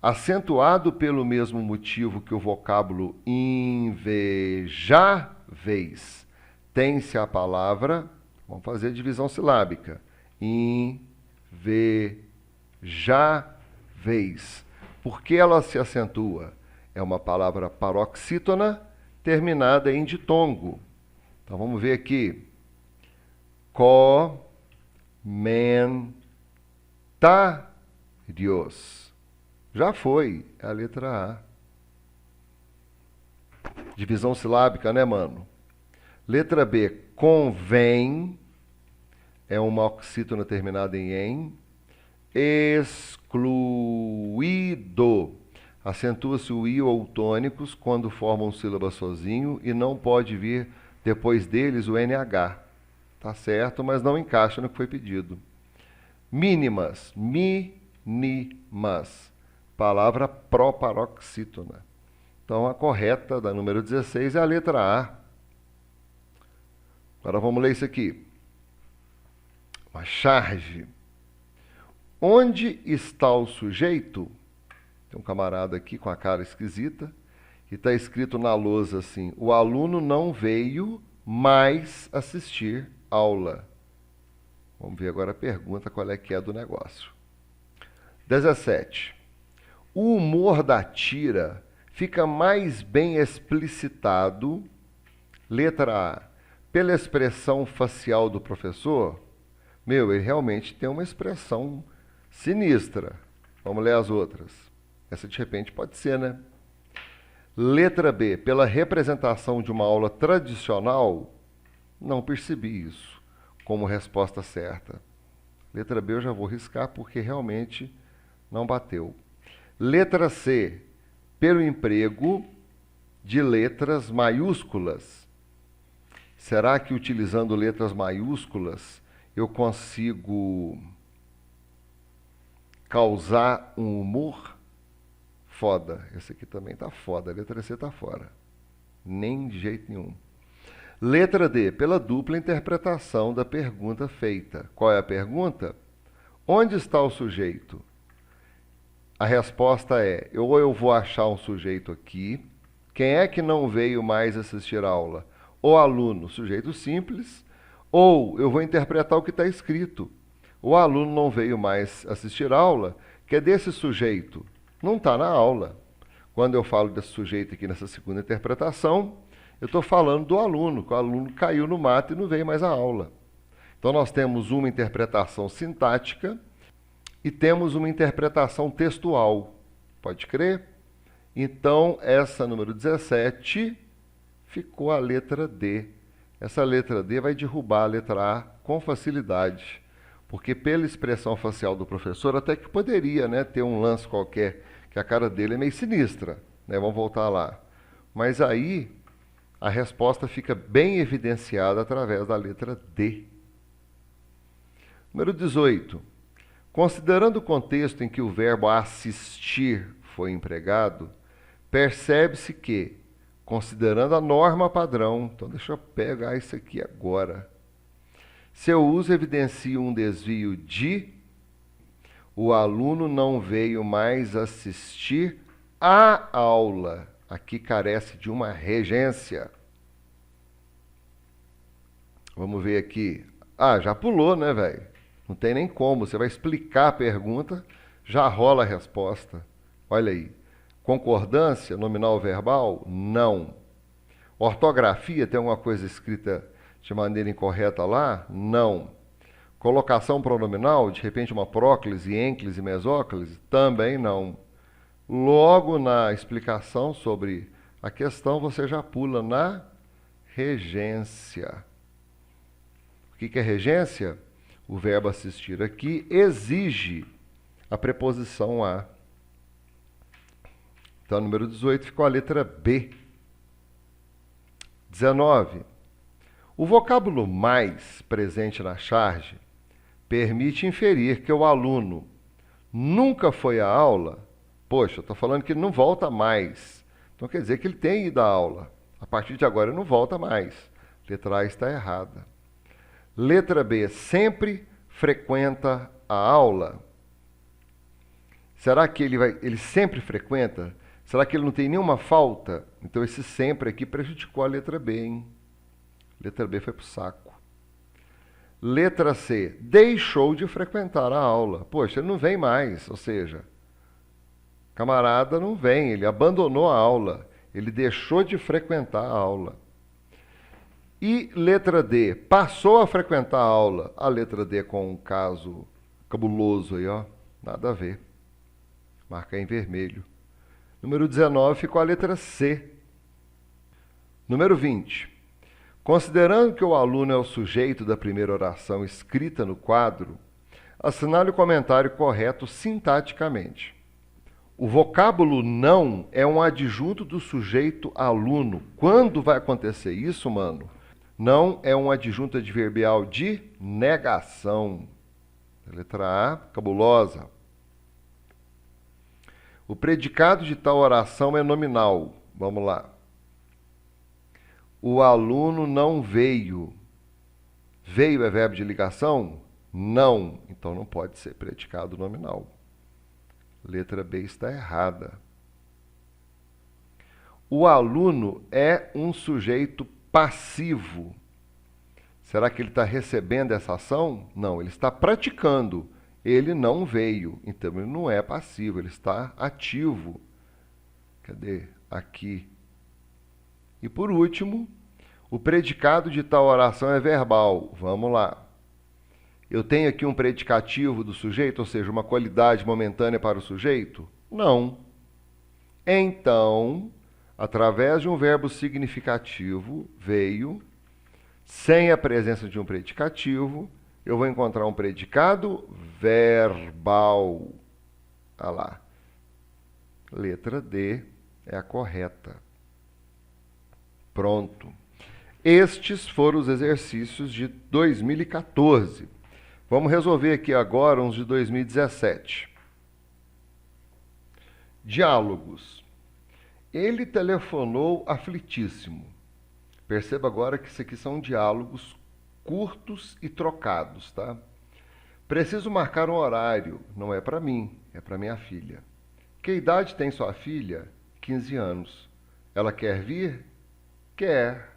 Acentuado pelo mesmo motivo que o vocábulo invejáveis, tem-se a palavra, vamos fazer a divisão silábica, invejáveis. Por que ela se acentua? É uma palavra paroxítona terminada em ditongo. Então vamos ver aqui. Comentários. Já foi, é a letra A. Divisão silábica, né, mano? Letra B, convém, é uma oxítona terminada em. Excluído. Acentua-se o i ou tônicos quando formam sílaba sozinho e não pode vir depois deles o NH. Tá certo, mas não encaixa no que foi pedido. Mínimas, mínimas. Palavra proparoxítona. Então, a correta da número 16 é a letra A. Agora vamos ler isso aqui. Uma charge. Onde está o sujeito? Tem um camarada aqui com a cara esquisita, que está escrito na lousa assim: o aluno não veio mais assistir aula. Vamos ver agora a pergunta, qual é que é do negócio. 17. O humor da tira fica mais bem explicitado, letra A, pela expressão facial do professor. Ele realmente tem uma expressão sinistra. Vamos ler as outras. Essa de repente pode ser, né? Letra B, pela representação de uma aula tradicional, não percebi isso como resposta certa. Letra B eu já vou riscar porque realmente não bateu. Letra C, pelo emprego de letras maiúsculas. Será que utilizando letras maiúsculas eu consigo causar um humor? Foda. Esse aqui também tá foda. A letra C tá fora. Nem de jeito nenhum. Letra D, pela dupla interpretação da pergunta feita. Qual é a pergunta? Onde está o sujeito? A resposta é, ou eu vou achar um sujeito aqui. Quem é que não veio mais assistir a aula? O aluno, sujeito simples. Ou eu vou interpretar o que está escrito. O aluno não veio mais assistir a aula, que é desse sujeito. Não está na aula. Quando eu falo desse sujeito aqui nessa segunda interpretação, eu estou falando do aluno, que o aluno caiu no mato e não veio mais à aula. Então nós temos uma interpretação sintática e temos uma interpretação textual. Pode crer? Então, essa número 17 ficou a letra D. Essa letra D vai derrubar a letra A com facilidade. Porque pela expressão facial do professor, até que poderia, né, ter um lance qualquer, que a cara dele é meio sinistra. Né? Vamos voltar lá. Mas aí, a resposta fica bem evidenciada através da letra D. Número 18. Considerando o contexto em que o verbo assistir foi empregado, percebe-se que, considerando a norma padrão, então deixa eu pegar isso aqui agora. Seu uso evidencia um desvio de o aluno não veio mais assistir à aula. Aqui carece de uma regência. Vamos ver aqui. Ah, já pulou, né, velho? Não tem nem como. Você vai explicar a pergunta, já rola a resposta. Olha aí. Concordância nominal verbal? Não. Ortografia, tem alguma coisa escrita de maneira incorreta lá? Não. Colocação pronominal, de repente uma próclise, ênclise, mesóclise? Também não. Logo na explicação sobre a questão, você já pula na regência. O que é regência? O verbo assistir aqui exige a preposição a. Então, número 18 ficou a letra B. 19. O vocábulo mais presente na charge permite inferir que o aluno nunca foi à aula. Poxa, eu estou falando que ele não volta mais. Então quer dizer que ele tem ido à aula. A partir de agora ele não volta mais. Letra A está errada. Letra B, sempre frequenta a aula. Será que ele sempre frequenta? Será que ele não tem nenhuma falta? Então esse sempre aqui prejudicou a letra B, hein? Letra B foi para o saco. Letra C, deixou de frequentar a aula. Poxa, ele não vem mais, ou seja, camarada não vem, ele abandonou a aula, ele deixou de frequentar a aula. E letra D, passou a frequentar a aula. A letra D com um caso cabuloso aí, ó, nada a ver. Marca em vermelho. Número 19 ficou a letra C. Número 20. Considerando que o aluno é o sujeito da primeira oração escrita no quadro, assinale o comentário correto sintaticamente. O vocábulo não é um adjunto do sujeito aluno. Quando vai acontecer isso, mano? Não é um adjunto adverbial de negação. Letra A, cabulosa. O predicado de tal oração é nominal. Vamos lá. O aluno não veio. Veio é verbo de ligação? Não. Então não pode ser predicado nominal. Letra B está errada. O aluno é um sujeito passivo. Será que ele está recebendo essa ação? Não, ele está praticando. Ele não veio, então ele não é passivo, ele está ativo. Cadê? Aqui. E por último, o predicado de tal oração é verbal. Vamos lá. Eu tenho aqui um predicativo do sujeito, ou seja, uma qualidade momentânea para o sujeito? Não. Então, através de um verbo significativo, veio, sem a presença de um predicativo, eu vou encontrar um predicado verbal. Olha lá. Letra D é a correta. Pronto. Estes foram os exercícios de 2014. Vamos resolver aqui agora uns de 2017. Diálogos. Ele telefonou aflitíssimo. Perceba agora que isso aqui são diálogos curtos e trocados, tá? Preciso marcar um horário. Não é para mim, é para minha filha. Que idade tem sua filha? 15 anos. Ela quer vir? Quer.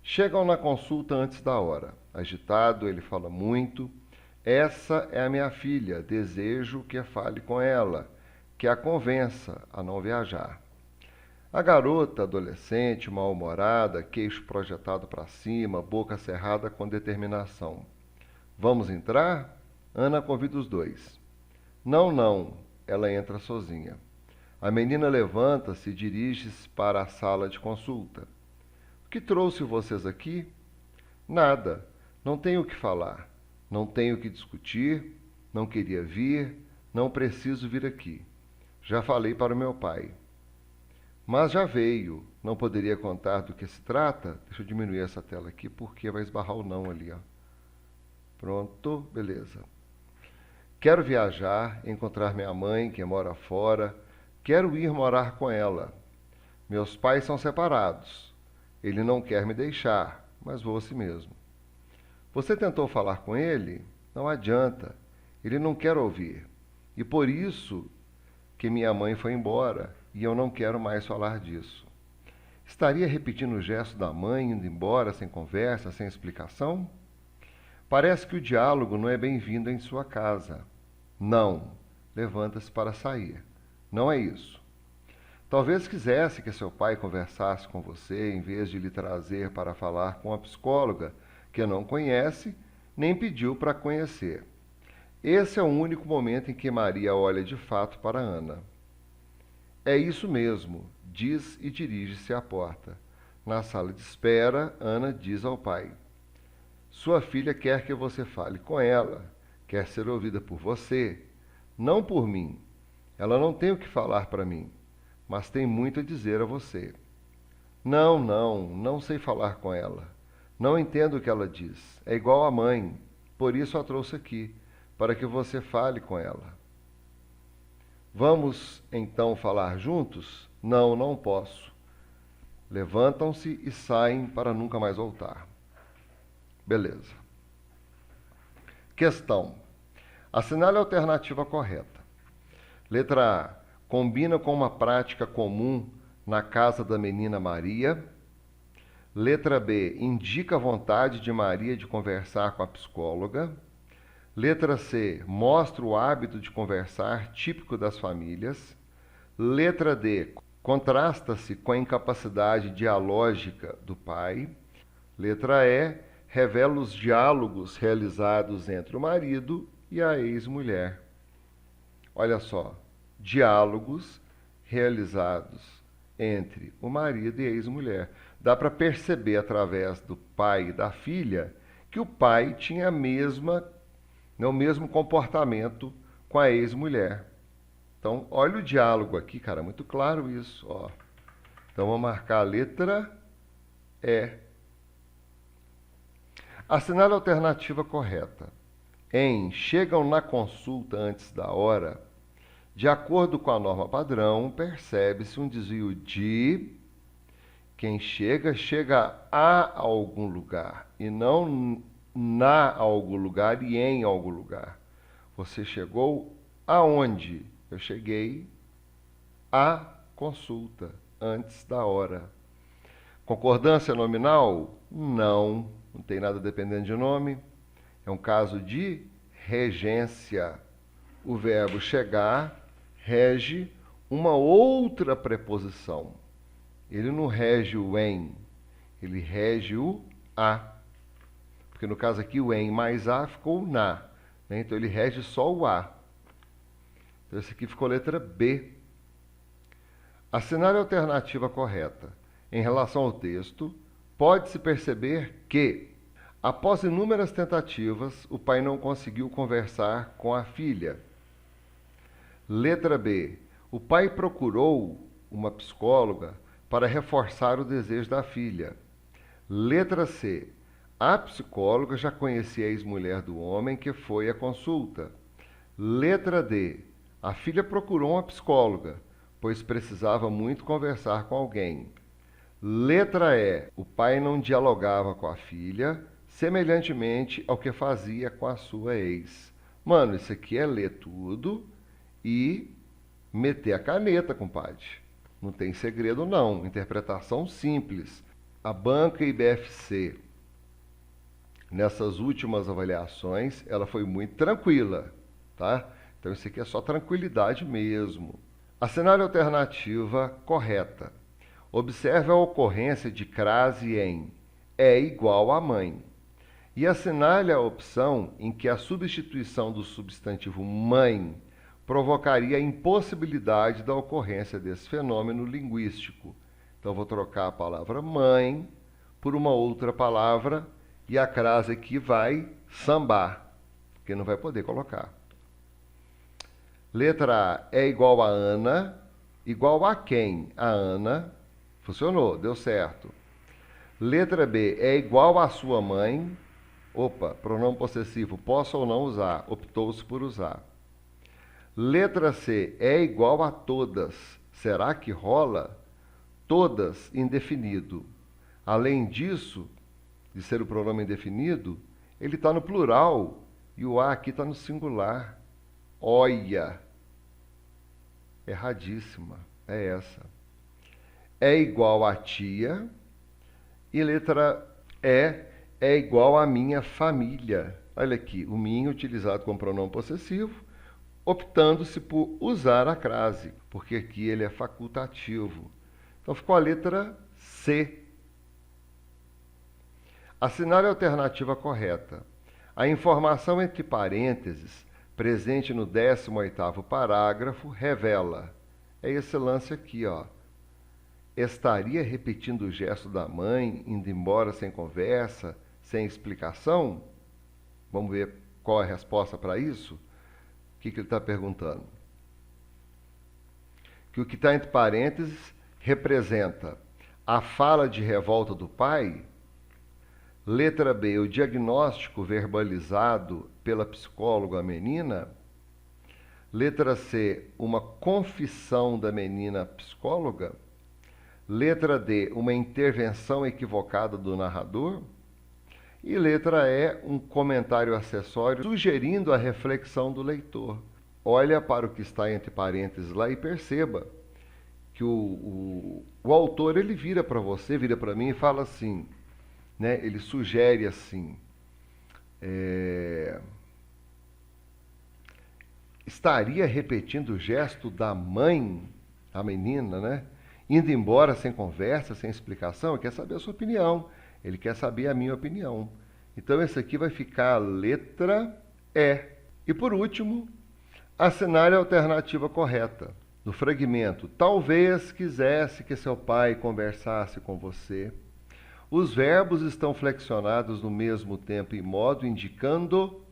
Chegam na consulta antes da hora. Agitado, ele fala muito. Essa é a minha filha. Desejo que fale com ela, que a convença a não viajar. A garota, adolescente, mal-humorada, queixo projetado para cima, boca cerrada com determinação. Vamos entrar? Ana convida os dois. Não. Ela entra sozinha. A menina levanta-se e dirige-se para a sala de consulta. O que trouxe vocês aqui? Nada. Não tenho o que falar. Não tenho o que discutir. Não queria vir. Não preciso vir aqui. Já falei para o meu pai. Mas já veio. Não poderia contar do que se trata? Deixa eu diminuir essa tela aqui, porque vai esbarrar o não ali, ó. Pronto, beleza. Quero viajar, encontrar minha mãe, que mora fora. Quero ir morar com ela. Meus pais são separados. Ele não quer me deixar, mas vou assim mesmo. Você tentou falar com ele? Não adianta. Ele não quer ouvir. E por isso que minha mãe foi embora. E eu não quero mais falar disso. Estaria repetindo o gesto da mãe indo embora sem conversa, sem explicação? Parece que o diálogo não é bem-vindo em sua casa. Não. Levanta-se para sair. Não é isso. Talvez quisesse que seu pai conversasse com você em vez de lhe trazer para falar com a psicóloga, que não conhece, nem pediu para conhecer. Esse é o único momento em que Maria olha de fato para Ana. É isso mesmo, diz e dirige-se à porta. Na sala de espera, Ana diz ao pai: Sua filha quer que você fale com ela, quer ser ouvida por você, não por mim. Ela não tem o que falar para mim, mas tem muito a dizer a você. Não sei falar com ela. Não entendo o que ela diz. É igual à mãe, por isso a trouxe aqui, para que você fale com ela. Vamos, então, falar juntos? Não posso. Levantam-se e saem para nunca mais voltar. Beleza. Questão. Assinale a alternativa correta. Letra A. Combina com uma prática comum na casa da menina Maria. Letra B. Indica a vontade de Maria de conversar com a psicóloga. Letra C. Mostra o hábito de conversar típico das famílias. Letra D. Contrasta-se com a incapacidade dialógica do pai. Letra E. Revela os diálogos realizados entre o marido e a ex-mulher. Olha só. Diálogos realizados entre o marido e a ex-mulher. Dá para perceber através do pai e da filha que o pai tinha o mesmo comportamento com a ex-mulher. Então, olha o diálogo aqui, cara, muito claro isso. Ó. Então, vamos marcar a letra E. Assinale a alternativa correta. Em chegam na consulta antes da hora, de acordo com a norma padrão, percebe-se um desvio de quem chega, chega a algum lugar, e não na algum lugar e em algum lugar. Você chegou aonde? Eu cheguei à consulta, antes da hora. Concordância nominal? Não, não tem nada dependendo de nome. É um caso de regência. O verbo chegar rege uma outra preposição. Ele não rege o em, ele rege o a. Porque no caso aqui o em mais a ficou na, né? Então ele rege só o a. Então esse aqui ficou letra B. Assinale a alternativa correta. Em relação ao texto, pode-se perceber que, após inúmeras tentativas, o pai não conseguiu conversar com a filha. Letra B. O pai procurou uma psicóloga para reforçar o desejo da filha. Letra C. A psicóloga já conhecia a ex-mulher do homem que foi à consulta. Letra D. A filha procurou uma psicóloga, pois precisava muito conversar com alguém. Letra E. O pai não dialogava com a filha, semelhantemente ao que fazia com a sua ex. Mano, isso aqui é ler tudo e meter a caneta, compadre. Não tem segredo, não. Interpretação simples. A banca IBFC, nessas últimas avaliações, ela foi muito tranquila, tá? Então, isso aqui é só tranquilidade mesmo. Assinale a alternativa correta. Observe a ocorrência de crase em é igual a mãe. E assinale a opção em que a substituição do substantivo mãe provocaria a impossibilidade da ocorrência desse fenômeno linguístico. Então, vou trocar a palavra mãe por uma outra palavra e a crase aqui vai sambar, porque não vai poder colocar. Letra A é igual a Ana, igual a quem? A Ana. Funcionou, deu certo. Letra B é igual a sua mãe. Opa, pronome possessivo, posso ou não usar? Optou-se por usar. Letra C é igual a todas. Será que rola? Todas, indefinido. Além disso, de ser o pronome indefinido, ele está no plural e o A aqui está no singular. Olha. Erradíssima. É essa. É igual a tia. E letra E é igual a minha família. Olha aqui, o minha utilizado como pronome possessivo, optando-se por usar a crase, porque aqui ele é facultativo. Então ficou a letra C. Assinale a alternativa correta. A informação entre parênteses, presente no 18º parágrafo, revela. É esse lance aqui, ó. Estaria repetindo o gesto da mãe, indo embora sem conversa, sem explicação? Vamos ver qual é a resposta para isso? O que ele está perguntando? Que o que está entre parênteses representa a fala de revolta do pai. Letra B, o diagnóstico verbalizado pela psicóloga menina. Letra C, uma confissão da menina psicóloga. Letra D, uma intervenção equivocada do narrador. E letra E, um comentário acessório sugerindo a reflexão do leitor. Olha para o que está entre parênteses lá e perceba que o autor ele vira para você, vira para mim e fala assim, né? Ele sugere assim, estaria repetindo o gesto da mãe, a menina, né? Indo embora sem conversa, sem explicação. Ele quer saber a sua opinião, ele quer saber a minha opinião. Então esse aqui vai ficar a letra E. E por último, assinale a alternativa correta. No fragmento, talvez quisesse que seu pai conversasse com você. Os verbos estão flexionados no mesmo tempo e modo, indicando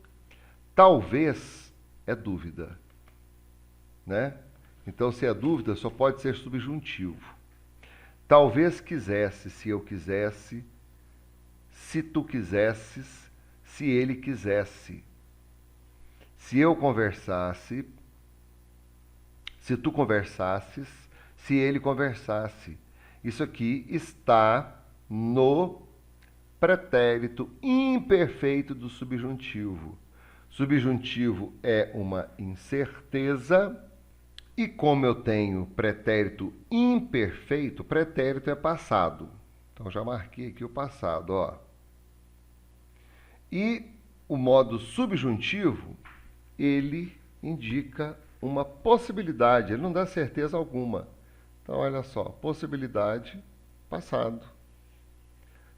talvez é dúvida, né? Então, se é dúvida, só pode ser subjuntivo. Talvez quisesse, se eu quisesse, se tu quisesses, se ele quisesse. Se eu conversasse, se tu conversasses, se ele conversasse. Isso aqui está no pretérito imperfeito do subjuntivo. Subjuntivo é uma incerteza e como eu tenho pretérito imperfeito, pretérito é passado. Então já marquei aqui o passado, ó. E o modo subjuntivo, ele indica uma possibilidade, ele não dá certeza alguma. Então olha só, possibilidade, passado.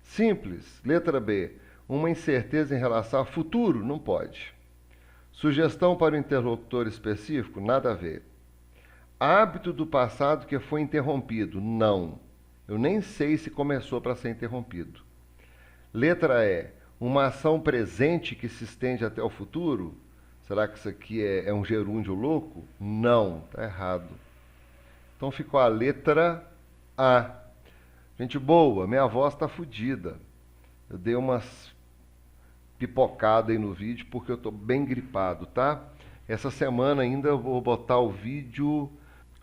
Simples, letra B, uma incerteza em relação ao futuro, não pode. Sugestão para o interlocutor específico, nada a ver. Hábito do passado que foi interrompido, não. Eu nem sei se começou para ser interrompido. Letra E, uma ação presente que se estende até o futuro, será que isso aqui é um gerúndio louco? Não, está errado. Então ficou a letra A. Gente boa, minha voz está fodida. Eu dei umas pipocadas aí no vídeo porque eu estou bem gripado, tá? Essa semana ainda eu vou botar o vídeo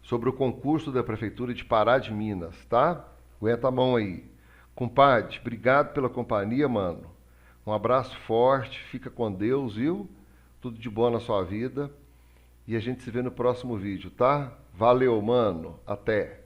sobre o concurso da Prefeitura de Pará de Minas, tá? Aguenta a mão aí. Compadre, obrigado pela companhia, mano. Um abraço forte, fica com Deus, viu? Tudo de bom na sua vida. E a gente se vê no próximo vídeo, tá? Valeu, mano. Até!